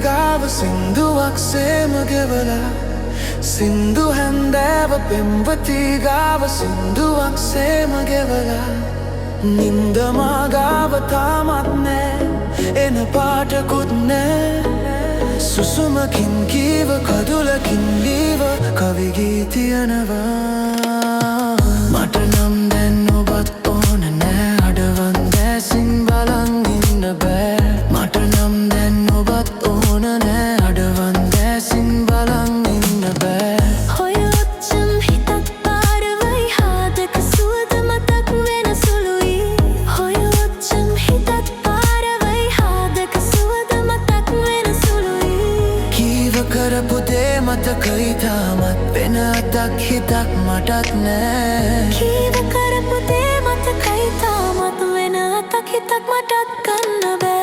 ගාව සින්දුවක් සේම ගෙවලා සින්දු හැන්දෑව පෙම්වතී ගාව සින්දුවක් සේම ගෙවලා නින්දමා ගාව තාමත් නෑ එන පාටකුත් නෑ සුසුමකින් කීව කදුලකින් ලීව කවි ගීතියනවා මට නම් දැන් ඔබත් ඕන නෑ අඩවන් දැසින් බලන් ඉන්න බෑ මට නම් දැන් ඔබත් ඕන නෑ අඩවන් දැසින් බලන් ඉන්න බෑ ඔය ඔච්චම් හිතත් පාරවයි හාදක සුවද මතක් වෙන සුළුයි ඔය ඔච්චම් හිතත් පාරවයි හාදක සුවද මතක් වෙන සුළුයි කීව කරපු දේ මතකයි තාමත් වෙන අතක් හිතක් මටත් නෑ කීව කරපු දේ මතකයි තාමත් වෙන අතක් හිතක් මටත් ගන්න බෑ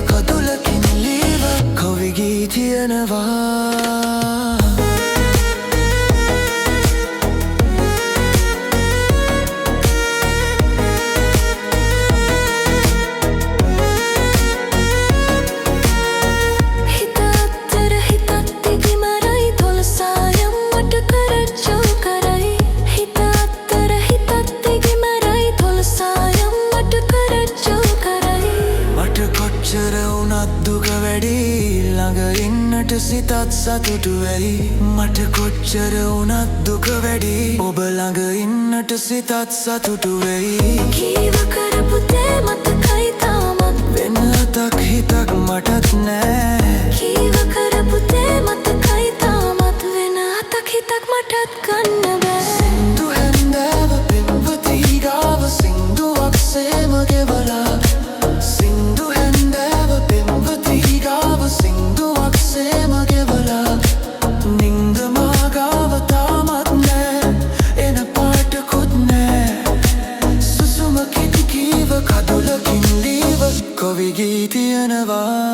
කදුලකින් ලීව කවි ගීතියනවා හිත අත්තර හිතත් දිගිමරයි තොලසායම් මට කරච්චෝ කරයි හිත අත්තර හිතත් දිගිමරයි තොලසායම් මට කරච්චෝ කරයි මට කොච්චර වුණත් දුක වැඩි ළඟ ඉන්නට සිතත් සතුටු වෙයි මට කොච්චර වුණත් දුක වැඩි ඔබ ළඟ ඉන්නට සිතත් සතුටු වෙයි කීව කරපු දේ මතකයි තාමත් වෙන අතක් හිතක් මටත් නෑ කීව කරපු දේ මතකයි තාමත් වෙන අතක් හිතක් මටත් ගන්න බෑ සින්දු හැන්දෑව පෙම්වතී ගාව සින්දුවක් සේම ගෙවලා සින්දු හැන්දෑව පෙම්වතී ගාව සින්දුවක් සේම ගෙවලා නින්දමා ගාව තාමත් නෑ එන පාටකුත් නෑ සුසුමකින් කීව කදුලකින් ලීව කවි ගීතියනවා